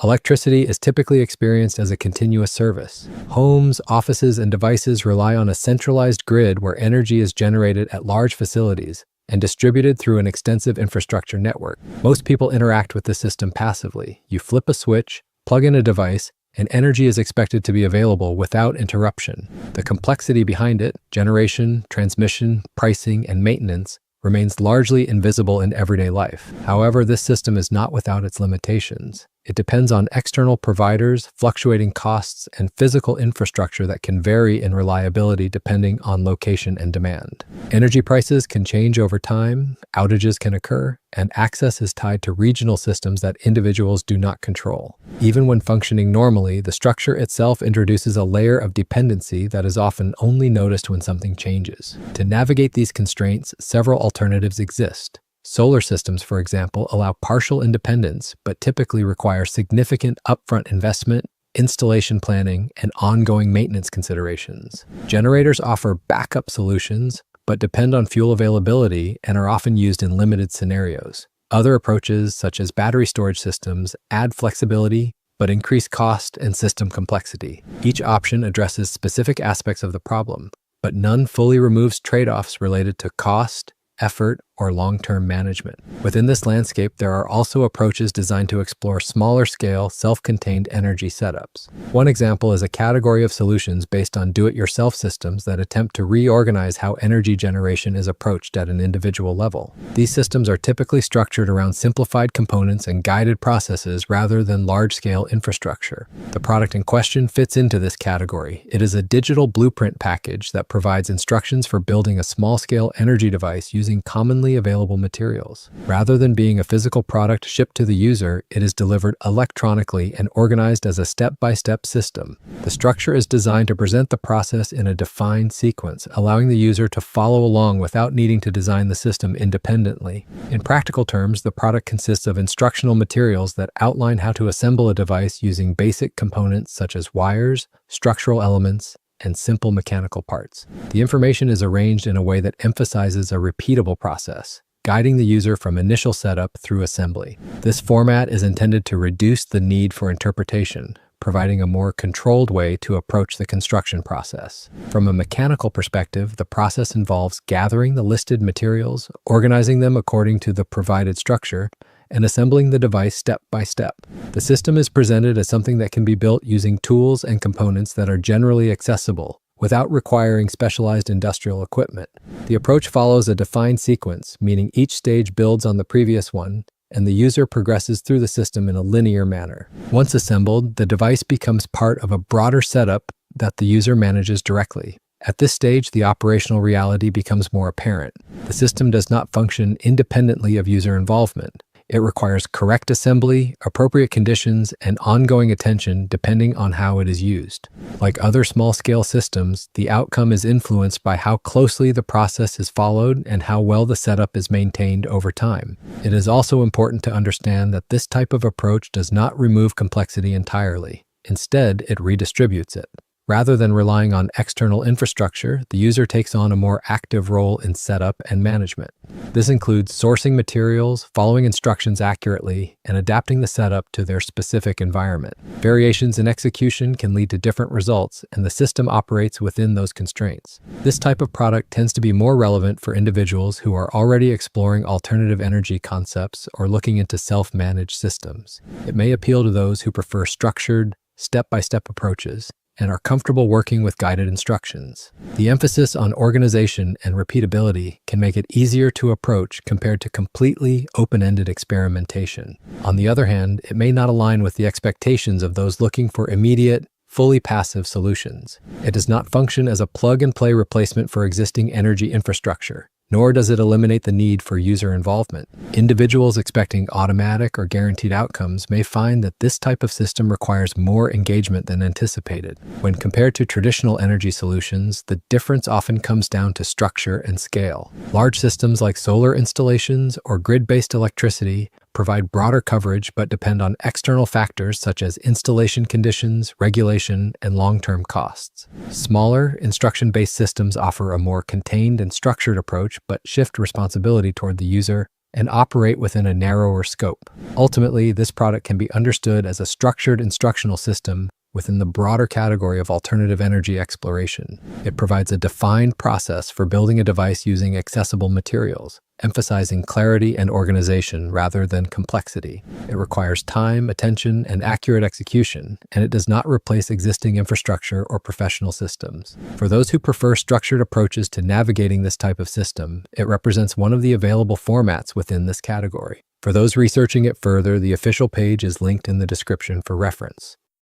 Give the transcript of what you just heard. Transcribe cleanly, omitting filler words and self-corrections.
Electricity is typically experienced as a continuous service. Homes, offices, and devices rely on a centralized grid where energy is generated at large facilities and distributed through an extensive infrastructure network. Most people interact with the system passively. You flip a switch, plug in a device, and energy is expected to be available without interruption. The complexity behind it, generation, transmission, pricing, and maintenance, remains largely invisible in everyday life. However, this system is not without its limitations. It depends on external providers, fluctuating costs, and physical infrastructure that can vary in reliability depending on location and demand. Energy prices can change over time, outages can occur, and access is tied to regional systems that individuals do not control. Even when functioning normally, the structure itself introduces a layer of dependency that is often only noticed when something changes. To navigate these constraints, several alternatives exist. Solar systems, for example, allow partial independence, but typically require significant upfront investment, installation planning, and ongoing maintenance considerations. Generators offer backup solutions, but depend on fuel availability and are often used in limited scenarios. Other approaches, such as battery storage systems, add flexibility, but increase cost and system complexity. Each option addresses specific aspects of the problem, but none fully removes trade-offs related to cost, effort, or long-term management. Within this landscape, there are also approaches designed to explore smaller-scale, self-contained energy setups. One example is a category of solutions based on do-it-yourself systems that attempt to reorganize how energy generation is approached at an individual level. These systems are typically structured around simplified components and guided processes rather than large-scale infrastructure. The product in question fits into this category. It is a digital blueprint package that provides instructions for building a small-scale energy device using commonly available materials. Rather than being a physical product shipped to the user, it is delivered electronically and organized as a step-by-step system. The structure is designed to present the process in a defined sequence, allowing the user to follow along without needing to design the system independently. In practical terms, the product consists of instructional materials that outline how to assemble a device using basic components such as wires, structural elements, and simple mechanical parts. The information is arranged in a way that emphasizes a repeatable process, guiding the user from initial setup through assembly. This format is intended to reduce the need for interpretation, providing a more controlled way to approach the construction process. From a mechanical perspective, the process involves gathering the listed materials, organizing them according to the provided structure, and assembling the device step by step. The system is presented as something that can be built using tools and components that are generally accessible, without requiring specialized industrial equipment. The approach follows a defined sequence, meaning each stage builds on the previous one, and the user progresses through the system in a linear manner. Once assembled, the device becomes part of a broader setup that the user manages directly. At this stage, the operational reality becomes more apparent. The system does not function independently of user involvement. It requires correct assembly, appropriate conditions, and ongoing attention depending on how it is used. Like other small-scale systems, the outcome is influenced by how closely the process is followed and how well the setup is maintained over time. It is also important to understand that this type of approach does not remove complexity entirely. Instead, it redistributes it. Rather than relying on external infrastructure, the user takes on a more active role in setup and management. This includes sourcing materials, following instructions accurately, and adapting the setup to their specific environment. Variations in execution can lead to different results, and the system operates within those constraints. This type of product tends to be more relevant for individuals who are already exploring alternative energy concepts or looking into self-managed systems. It may appeal to those who prefer structured, step-by-step approaches and are comfortable working with guided instructions. The emphasis on organization and repeatability can make it easier to approach compared to completely open-ended experimentation. On the other hand, it may not align with the expectations of those looking for immediate, fully passive solutions. It does not function as a plug-and-play replacement for existing energy infrastructure, nor does it eliminate the need for user involvement. Individuals expecting automatic or guaranteed outcomes may find that this type of system requires more engagement than anticipated. When compared to traditional energy solutions, the difference often comes down to structure and scale. Large systems like solar installations or grid-based electricity provide broader coverage but depend on external factors such as installation conditions, regulation, and long-term costs. Smaller, instruction-based systems offer a more contained and structured approach but shift responsibility toward the user and operate within a narrower scope. Ultimately, this product can be understood as a structured instructional system within the broader category of alternative energy exploration. It provides a defined process for building a device using accessible materials, emphasizing clarity and organization rather than complexity. It requires time, attention, and accurate execution, and it does not replace existing infrastructure or professional systems. For those who prefer structured approaches to navigating this type of system, it represents one of the available formats within this category. For those researching it further, the official page is linked in the description for reference.